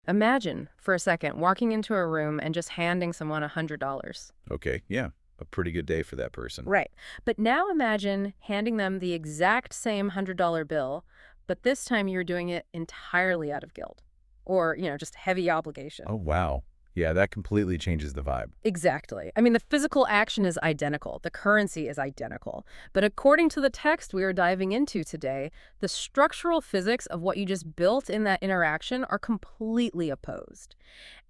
Imagine, for a second, walking into a room and just handing someone $100. Okay, yeah, a pretty good day for that person. Right. But now imagine handing them the exact same $100 bill, but this time you're doing it entirely out of guilt or, just heavy obligation. Oh, wow. Yeah, that completely changes the vibe. Exactly. I mean, the physical action is identical. The currency is identical. But according to the text we are diving into today, the structural physics of what you just built in that interaction are completely opposed.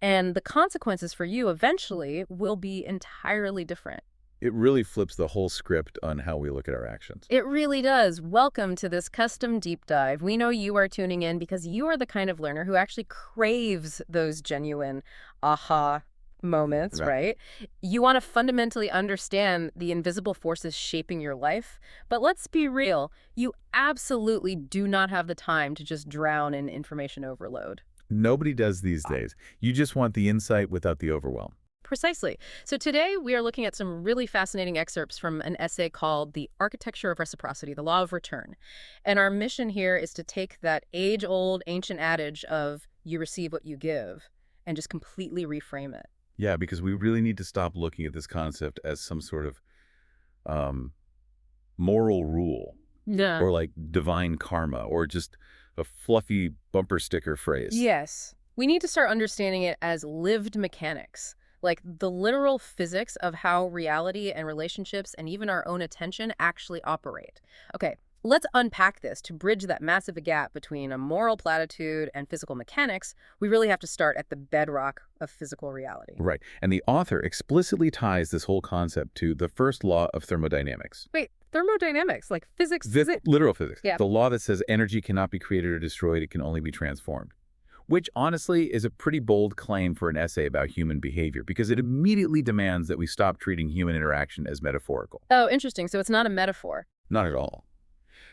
And the consequences for you eventually will be entirely different. It really flips the whole script on how we look at our actions. It really does. Welcome to this custom deep dive. We know you are tuning in because you are the kind of learner who actually craves those genuine aha moments, Right. right? You want to fundamentally understand the invisible forces shaping your life. But let's be real, you absolutely do not have the time to just drown in information overload. Nobody does these days. You just want the insight without the overwhelm. Precisely. So today we are looking at some really fascinating excerpts from an essay called The Architecture of Reciprocity, the Law of Return. And our mission here is to take that age-old ancient adage of you receive what you give and just completely reframe it. Yeah, because we really need to stop looking at this concept as some sort of um, moral rule Yeah. or like divine karma or just a fluffy bumper sticker phrase. Yes. We need to start understanding it as lived mechanics, like the literal physics of how reality and relationships and even our own attention actually operate. Okay, let's unpack this. To bridge that massive gap between a moral platitude and physical mechanics, we really have to start at the bedrock of physical reality. Right. And the author explicitly ties this whole concept to the first law of thermodynamics. Wait, thermodynamics, like physics, Literal physics. Yeah. The law that says energy cannot be created or destroyed, it can only be transformed. Which honestly is a pretty bold claim for an essay about human behavior because it immediately demands that we stop treating human interaction as metaphorical. Oh, interesting. So it's not a metaphor. Not at all.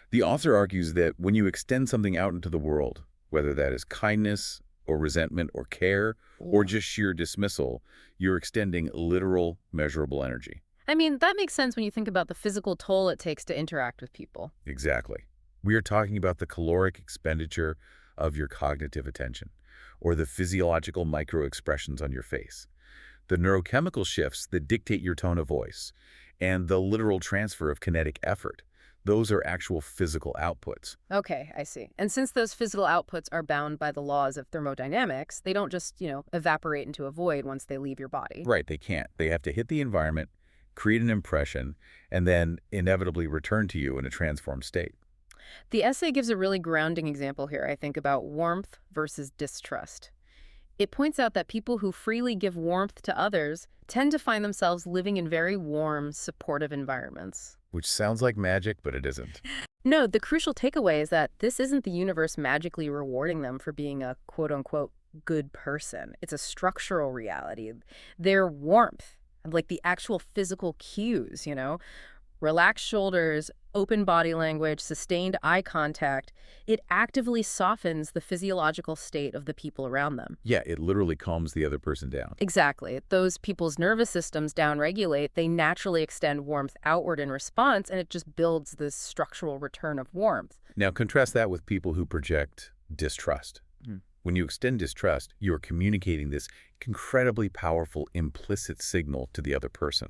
The author argues that when you extend something out into the world, whether that is kindness or resentment or care or just sheer dismissal, you're extending literal, measurable energy. I mean, that makes sense when you think about the physical toll it takes to interact with people. Exactly. We are talking about the caloric expenditure of your cognitive attention, or the physiological micro-expressions on your face, the neurochemical shifts that dictate your tone of voice, and the literal transfer of kinetic effort. Those are actual physical outputs. Okay, I see. And since those physical outputs are bound by the laws of thermodynamics, they don't just, evaporate into a void once they leave your body. Right, they can't. They have to hit the environment, create an impression, and then inevitably return to you in a transformed state. The essay gives a really grounding example here, I think, about warmth versus distrust. It points out that people who freely give warmth to others tend to find themselves living in very warm, supportive environments. Which sounds like magic, but it isn't. No, the crucial takeaway is that this isn't the universe magically rewarding them for being a quote-unquote good person. It's a structural reality. Their warmth, like the actual physical cues, relaxed shoulders, open body language, sustained eye contact, it actively softens the physiological state of the people around them. Yeah, it literally calms the other person down. Exactly. Those people's nervous systems downregulate, they naturally extend warmth outward in response, and it just builds this structural return of warmth. Now, contrast that with people who project distrust. When you extend distrust, you are communicating this incredibly powerful implicit signal to the other person.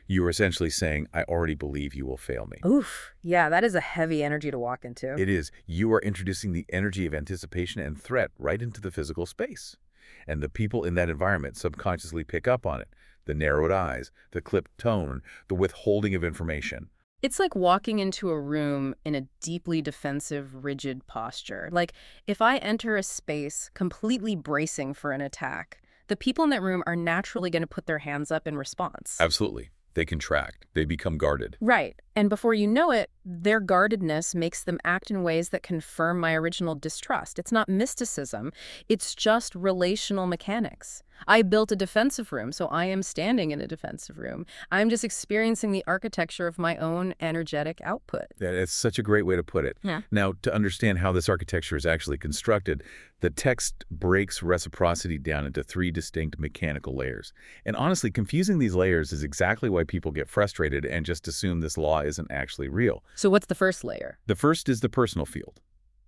You are essentially saying, I already believe you will fail me. Oof. Yeah, that is a heavy energy to walk into. It is. You are introducing the energy of anticipation and threat right into the physical space. And the people in that environment subconsciously pick up on it. The narrowed eyes, the clipped tone, the withholding of information. It's like walking into a room in a deeply defensive, rigid posture. Like, if I enter a space completely bracing for an attack, the people in that room are naturally going to put their hands up in response. Absolutely. They contract. They become guarded. Right. And before you know it, their guardedness makes them act in ways that confirm my original distrust. It's not mysticism. It's just relational mechanics. I built a defensive room, so I am standing in a defensive room. I'm just experiencing the architecture of my own energetic output. That's such a great way to put it. Yeah. Now, to understand how this architecture is actually constructed, the text breaks reciprocity down into 3 distinct mechanical layers. And honestly, confusing these layers is exactly why people get frustrated and just assume this law isn't actually real. So what's the first layer? The first is the personal field.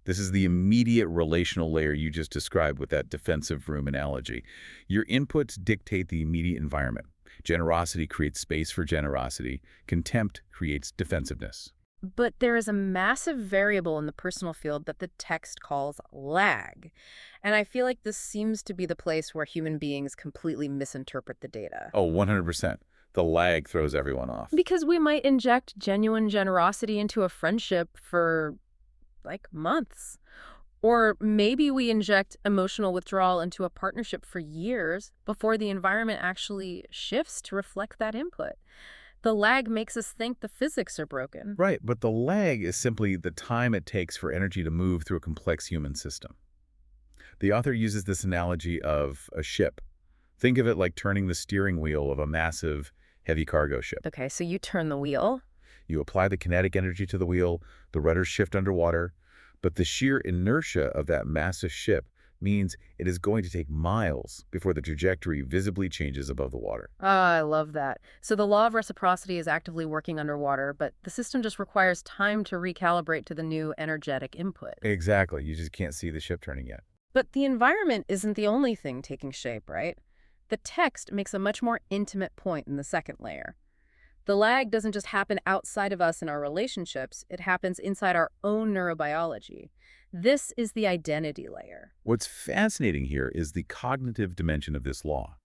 This is the immediate relational layer you just described with that defensive room analogy. Your inputs dictate the immediate environment. Generosity creates space for generosity. Contempt creates defensiveness. But there is a massive variable in the personal field that the text calls lag. And I feel like this seems to be the place where human beings completely misinterpret the data. Oh, 100%. The lag throws everyone off. Because we might inject genuine generosity into a friendship for, like, months. Or maybe we inject emotional withdrawal into a partnership for years before the environment actually shifts to reflect that input. The lag makes us think the physics are broken. Right, but the lag is simply the time it takes for energy to move through a complex human system. The author uses this analogy of a ship. Think of it like turning the steering wheel of a massive, heavy cargo ship. Okay, so you turn the wheel. You apply the kinetic energy to the wheel, the rudders shift underwater, but the sheer inertia of that massive ship means it is going to take miles before the trajectory visibly changes above the water. Ah, I love that. So the law of reciprocity is actively working underwater, but the system just requires time to recalibrate to the new energetic input. Exactly. You just can't see the ship turning yet. But the environment isn't the only thing taking shape, right? The text makes a much more intimate point in the second layer. The lag doesn't just happen outside of us in our relationships, it happens inside our own neurobiology. This is the identity layer. What's fascinating here is the cognitive dimension of this law.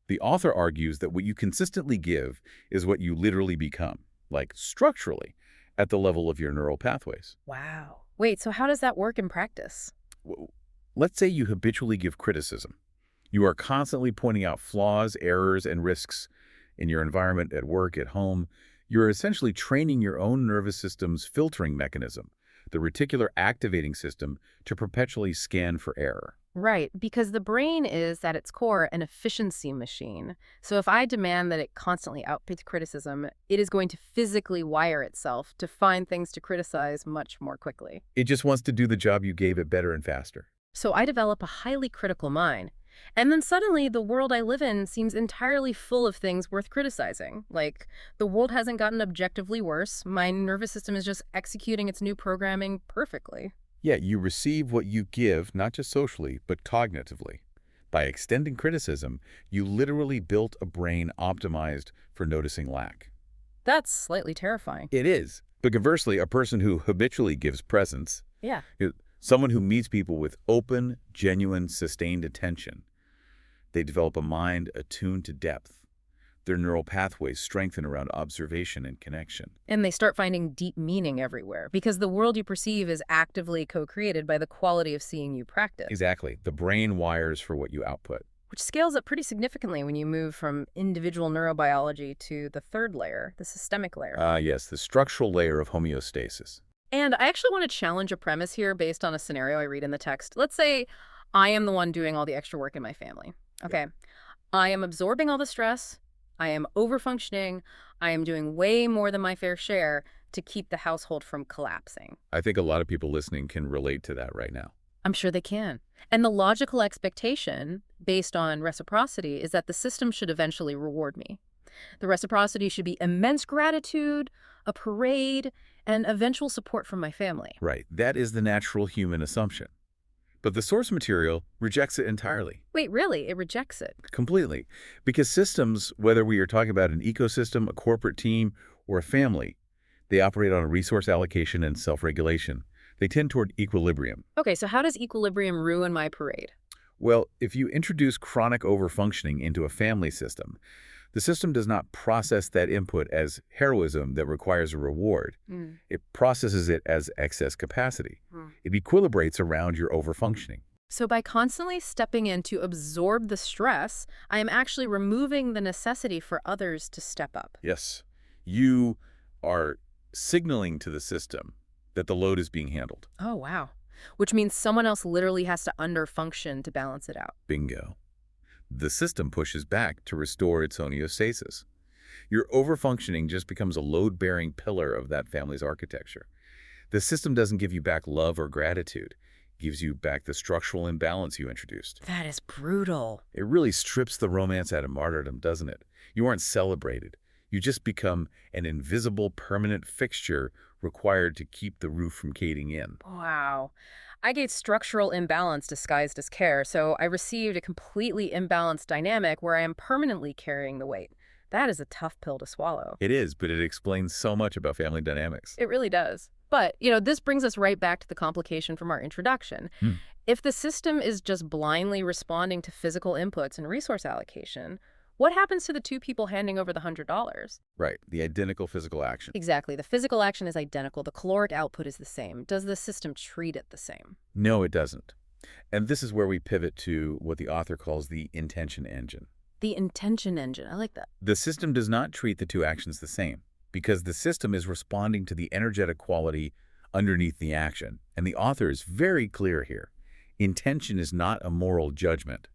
The author argues that what you consistently give is what you literally become, like structurally, at the level of your neural pathways. Wow. Wait, so how does that work in practice? W- Let's say you habitually give criticism. You are constantly pointing out flaws, errors, and risks in your environment, at work, at home. You're essentially training your own nervous system's filtering mechanism, the reticular activating system, to perpetually scan for error. Right, because the brain is, at its core, an efficiency machine. So if I demand that it constantly outputs criticism, it is going to physically wire itself to find things to criticize much more quickly. It just wants to do the job you gave it better and faster. So I develop a highly critical mind. And then suddenly the world I live in seems entirely full of things worth criticizing. Like, the world hasn't gotten objectively worse. My nervous system is just executing its new programming perfectly. Yeah, you receive what you give, not just socially, but cognitively. By extending criticism, you literally built a brain optimized for noticing lack. That's slightly terrifying. It is. But conversely, a person who habitually gives presence, Yeah. someone who meets people with open, genuine, sustained attention, they develop a mind attuned to depth. Their neural pathways strengthen around observation and connection. And they start finding deep meaning everywhere because the world you perceive is actively co-created by the quality of seeing you practice. Exactly. The brain wires for what you output. Which scales up pretty significantly when you move from individual neurobiology to the third layer, the systemic layer. Yes, the structural layer of homeostasis. And I actually want to challenge a premise here based on a scenario I read in the text. Let's say I am the one doing all the extra work in my family. Okay. I am absorbing all the stress. I am overfunctioning. I am doing way more than my fair share to keep the household from collapsing. I think a lot of people listening can relate to that right now. I'm sure they can. And the logical expectation, based on reciprocity, is that the system should eventually reward me. The reciprocity should be immense gratitude, a parade, and eventual support from my family. Right. That is the natural human assumption. But the source material rejects it entirely. Wait, really? It rejects it? Completely. Because systems, whether we are talking about an ecosystem, a corporate team, or a family, they operate on a resource allocation and self-regulation. They tend toward equilibrium. Okay, so how does equilibrium ruin my parade? Well, if you introduce chronic overfunctioning into a family system does not process that input as heroism that requires a reward. It processes it as excess capacity. It equilibrates around your overfunctioning. So by constantly stepping in to absorb the stress, I am actually removing the necessity for others to step up. Yes, you are signaling to the system that the load is being handled. Oh, wow. Which means someone else literally has to underfunction to balance it out. Bingo. The system pushes back to restore its homeostasis. Your overfunctioning just becomes a load-bearing pillar of that family's architecture. The system doesn't give you back love or gratitude. It gives you back the structural imbalance you introduced. That is brutal. It really strips the romance out of martyrdom, doesn't it? You aren't celebrated. You just become an invisible, permanent fixture required to keep the roof from caving in. Wow. I get structural imbalance disguised as care, so I received a completely imbalanced dynamic where I am permanently carrying the weight. That is a tough pill to swallow. It is, but it explains so much about family dynamics. It really does. But, this brings us right back to the complication from our introduction. Hmm. If the system is just blindly responding to physical inputs and resource allocation, what happens to the two people handing over the $100? Right, the identical physical action. Exactly. The physical action is identical. The caloric output is the same. Does the system treat it the same? No, it doesn't. And this is where we pivot to what the author calls the intention engine. The intention engine. I like that. The system does not treat the two actions the same because the system is responding to the energetic quality underneath the action. And the author is very clear here. Intention is not a moral judgment.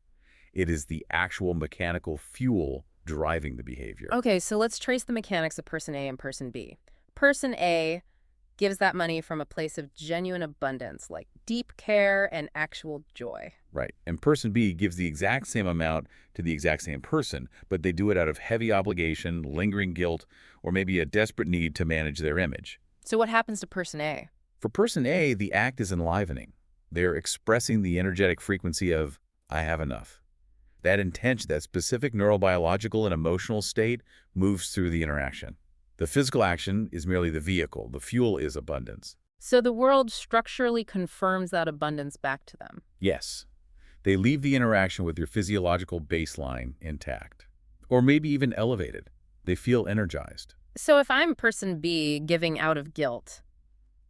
It is the actual mechanical fuel driving the behavior. Okay, so let's trace the mechanics of person A and person B. Person A gives that money from a place of genuine abundance, like deep care and actual joy. Right. And person B gives the exact same amount to the exact same person, but they do it out of heavy obligation, lingering guilt, or maybe a desperate need to manage their image. So what happens to person A? For person A, the act is enlivening. They're expressing the energetic frequency of, I have enough. That intention, that specific neurobiological and emotional state moves through the interaction. The physical action is merely the vehicle. The fuel is abundance. So the world structurally confirms that abundance back to them. Yes. They leave the interaction with their physiological baseline intact, or maybe even elevated. They feel energized. So if I'm person B giving out of guilt,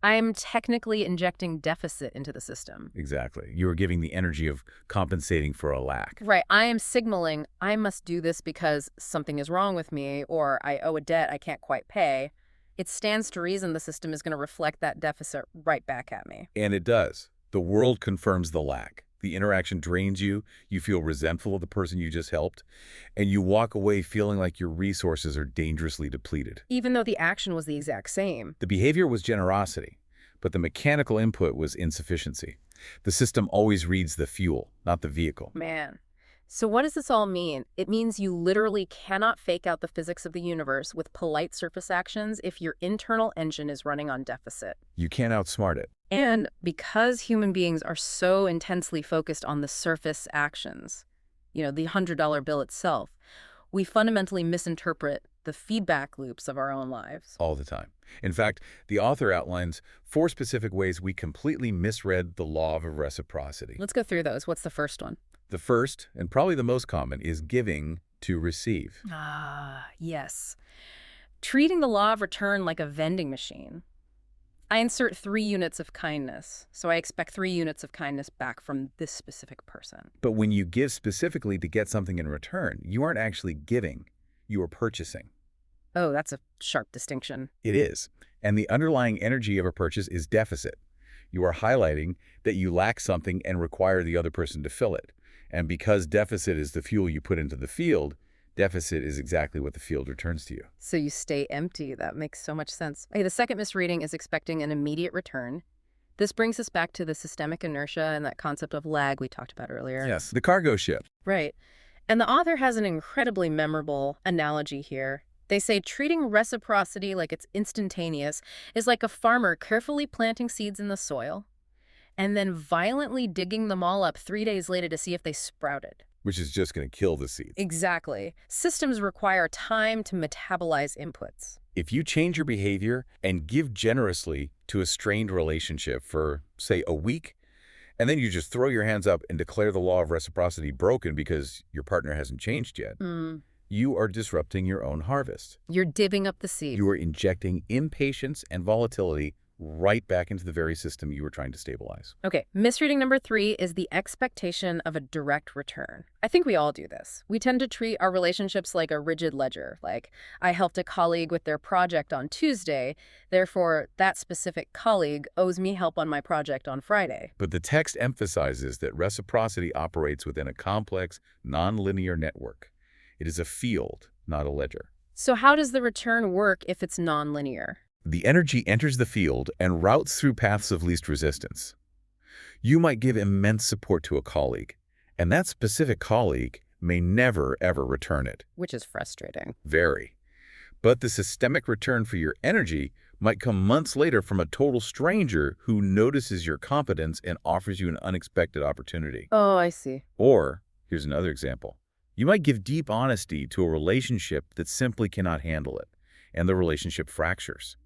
I'm technically injecting deficit into the system. Exactly. You are giving the energy of compensating for a lack. Right. I am signaling I must do this because something is wrong with me or I owe a debt I can't quite pay. It stands to reason the system is going to reflect that deficit right back at me. And it does. The world confirms the lack. The interaction drains you, you feel resentful of the person you just helped, and you walk away feeling like your resources are dangerously depleted. Even though the action was the exact same. The behavior was generosity, but the mechanical input was insufficiency. The system always reads the fuel, not the vehicle. Man. So what does this all mean? It means you literally cannot fake out the physics of the universe with polite surface actions if your internal engine is running on deficit. You can't outsmart it. And because human beings are so intensely focused on the surface actions, the $100 bill itself, we fundamentally misinterpret the feedback loops of our own lives. All the time. In fact, the author outlines 4 specific ways we completely misread the law of reciprocity. Let's go through those. What's the first one? The first, and probably the most common, is giving to receive. Ah, yes. Treating the law of return like a vending machine. I insert 3 units of kindness, so I expect 3 units of kindness back from this specific person. But when you give specifically to get something in return, you aren't actually giving, you are purchasing. Oh, that's a sharp distinction. It is. And the underlying energy of a purchase is deficit. You are highlighting that you lack something and require the other person to fill it. And because deficit is the fuel you put into the field, deficit is exactly what the field returns to you. So you stay empty. That makes so much sense. Okay, the second misreading is expecting an immediate return. This brings us back to the systemic inertia and that concept of lag we talked about earlier. Yes, the cargo ship. Right. And the author has an incredibly memorable analogy here. They say treating reciprocity like it's instantaneous is like a farmer carefully planting seeds in the soil and then violently digging them all up 3 days later to see if they sprouted. Which is just going to kill the seeds. Exactly. Systems require time to metabolize inputs. If you change your behavior and give generously to a strained relationship for, say, a week, and then you just throw your hands up and declare the law of reciprocity broken because your partner hasn't changed yet, you are disrupting your own harvest. You're divvying up the seeds. You are injecting impatience and volatility right back into the very system you were trying to stabilize. Okay, misreading number 3 is the expectation of a direct return. I think we all do this. We tend to treat our relationships like a rigid ledger, like I helped a colleague with their project on Tuesday, therefore that specific colleague owes me help on my project on Friday. But the text emphasizes that reciprocity operates within a complex, nonlinear network. It is a field, not a ledger. So how does the return work if it's nonlinear? The energy enters the field and routes through paths of least resistance. You might give immense support to a colleague, and that specific colleague may never, ever return it. Which is frustrating. Very. But the systemic return for your energy might come months later from a total stranger who notices your competence and offers you an unexpected opportunity. Oh, I see. Or, here's another example. You might give deep honesty to a relationship that simply cannot handle it, and the relationship fractures.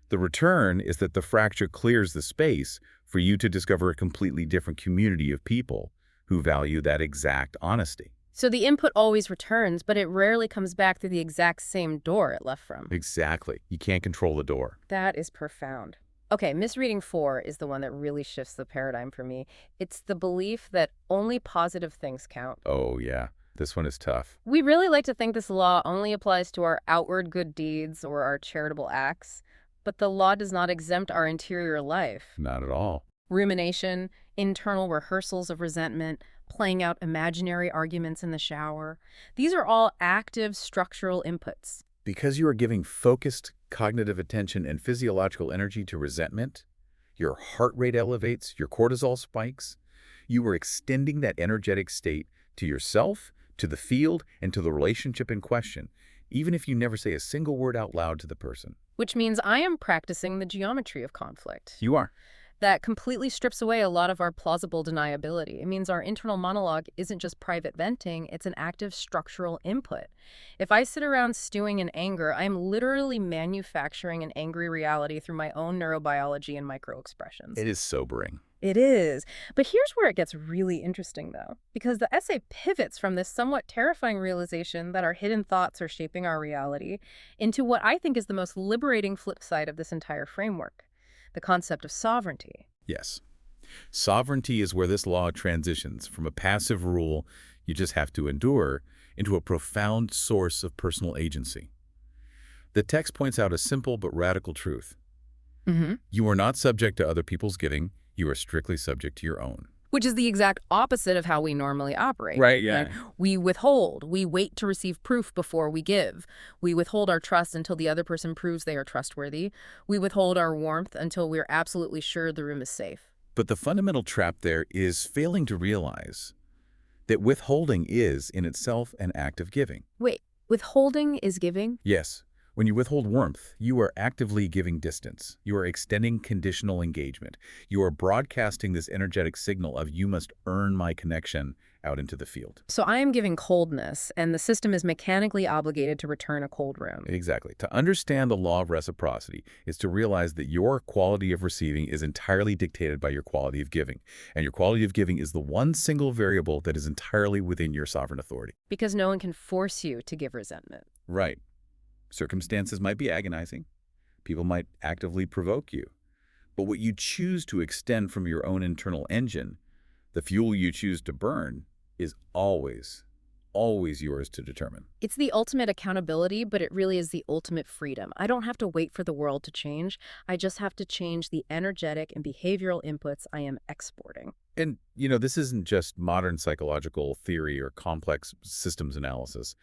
The return is that the fracture clears the space for you to discover a completely different community of people who value that exact honesty. So the input always returns, but it rarely comes back through the exact same door it left from. Exactly. You can't control the door. That is profound. Okay, misreading 4 is the one that really shifts the paradigm for me. It's the belief that only positive things count. Oh, yeah. This one is tough. We really like to think this law only applies to our outward good deeds or our charitable acts, but the law does not exempt our interior life. Not at all. Rumination, internal rehearsals of resentment, playing out imaginary arguments in the shower. These are all active structural inputs. Because you are giving focused cognitive attention and physiological energy to resentment, your heart rate elevates, your cortisol spikes. You are extending that energetic state to yourself, to the field, and to the relationship in question, even if you never say a single word out loud to the person. Which means I am practicing the geometry of conflict. You are. That completely strips away a lot of our plausible deniability. It means our internal monologue isn't just private venting, it's an active structural input. If I sit around stewing in anger, I'm literally manufacturing an angry reality through my own neurobiology and microexpressions. It is sobering. It is. But here's where it gets really interesting, though, because the essay pivots from this somewhat terrifying realization that our hidden thoughts are shaping our reality into what I think is the most liberating flip side of this entire framework: the concept of sovereignty. Yes. Sovereignty is where this law transitions from a passive rule you just have to endure into a profound source of personal agency. The text points out a simple but radical truth. You are not subject to other people's giving. You are strictly subject to your own. Which is the exact opposite of how we normally operate. Right, yeah. Right? We withhold. We wait to receive proof before we give. We withhold our trust until the other person proves they are trustworthy. We withhold our warmth until we're absolutely sure the room is safe. But the fundamental trap there is failing to realize that withholding is, in itself, an act of giving. Wait, withholding is giving? Yes. When you withhold warmth, you are actively giving distance. You are extending conditional engagement. You are broadcasting this energetic signal of "you must earn my connection" out into the field. So I am giving coldness, and the system is mechanically obligated to return a cold room. Exactly. To understand the law of reciprocity is to realize that your quality of receiving is entirely dictated by your quality of giving. And your quality of giving is the one single variable that is entirely within your sovereign authority. Because no one can force you to give resentment. Right. Circumstances might be agonizing. People might actively provoke you. But what you choose to extend from your own internal engine, the fuel you choose to burn, is always yours to determine. It's the ultimate accountability, but it really is the ultimate freedom. I don't have to wait for the world to change. I just have to change the energetic and behavioral inputs I am exporting. And, this isn't just modern psychological theory or complex systems analysis.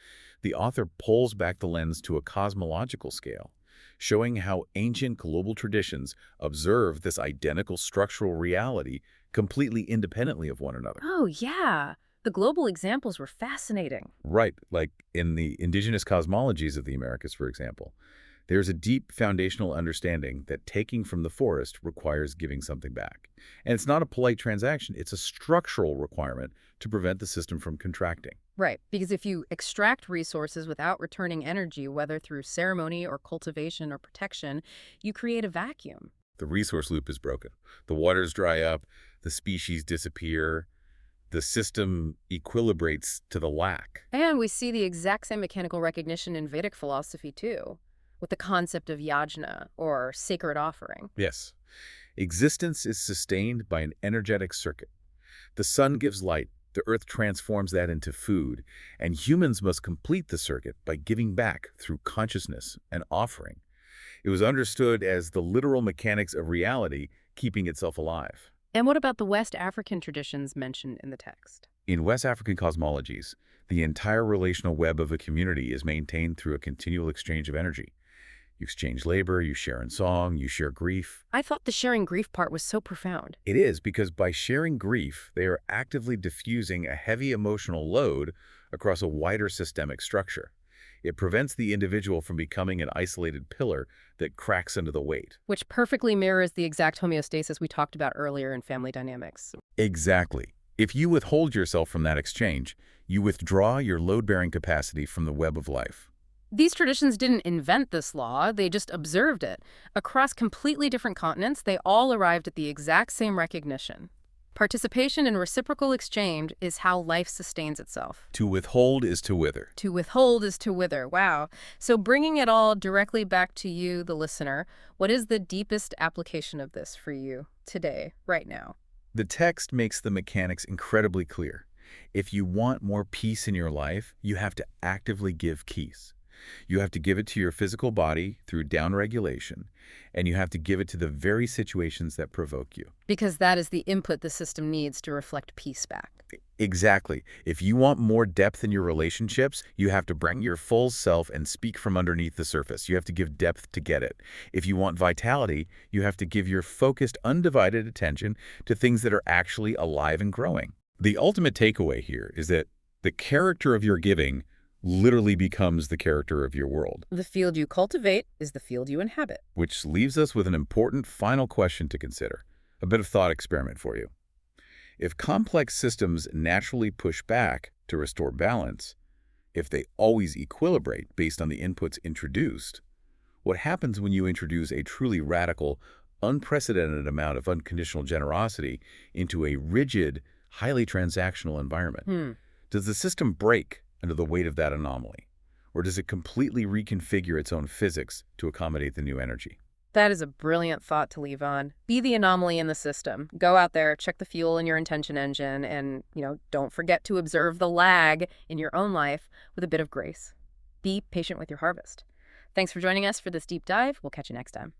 The author pulls back the lens to a cosmological scale, showing how ancient global traditions observe this identical structural reality completely independently of one another. Oh, yeah. The global examples were fascinating. Right, like in the indigenous cosmologies of the Americas, for example. There's a deep foundational understanding that taking from the forest requires giving something back. And it's not a polite transaction, it's a structural requirement to prevent the system from contracting. Right, because if you extract resources without returning energy, whether through ceremony or cultivation or protection, you create a vacuum. The resource loop is broken. The waters dry up, the species disappear, the system equilibrates to the lack. And we see the exact same mechanical recognition in Vedic philosophy, too, with the concept of yajna, or sacred offering. Yes. Existence is sustained by an energetic circuit. The sun gives light, the earth transforms that into food, and humans must complete the circuit by giving back through consciousness and offering. It was understood as the literal mechanics of reality keeping itself alive. And what about the West African traditions mentioned in the text? In West African cosmologies, the entire relational web of a community is maintained through a continual exchange of energy. You exchange labor, you share in song, you share grief. I thought the sharing grief part was so profound. It is, because by sharing grief, they are actively diffusing a heavy emotional load across a wider systemic structure. It prevents the individual from becoming an isolated pillar that cracks under the weight. Which perfectly mirrors the exact homeostasis we talked about earlier in family dynamics. Exactly. If you withhold yourself from that exchange, you withdraw your load-bearing capacity from the web of life. These traditions didn't invent this law, they just observed it. Across completely different continents, they all arrived at the exact same recognition. Participation in reciprocal exchange is how life sustains itself. To withhold is to wither. To withhold is to wither. Wow. So bringing it all directly back to you, the listener, what is the deepest application of this for you today, right now? The text makes the mechanics incredibly clear. If you want more peace in your life, you have to actively give peace. You have to give it to your physical body through downregulation, and you have to give it to the very situations that provoke you. Because that is the input the system needs to reflect peace back. Exactly. If you want more depth in your relationships, you have to bring your full self and speak from underneath the surface. You have to give depth to get it. If you want vitality, you have to give your focused, undivided attention to things that are actually alive and growing. The ultimate takeaway here is that the character of your giving literally becomes the character of your world. The field you cultivate is the field you inhabit. Which leaves us with an important final question to consider, a bit of thought experiment for you. If complex systems naturally push back to restore balance, if they always equilibrate based on the inputs introduced, what happens when you introduce a truly radical, unprecedented amount of unconditional generosity into a rigid, highly transactional environment? Does the system break under the weight of that anomaly? Or does it completely reconfigure its own physics to accommodate the new energy? That is a brilliant thought to leave on. Be the anomaly in the system. Go out there, check the fuel in your intention engine, and, don't forget to observe the lag in your own life with a bit of grace. Be patient with your harvest. Thanks for joining us for this deep dive. We'll catch you next time.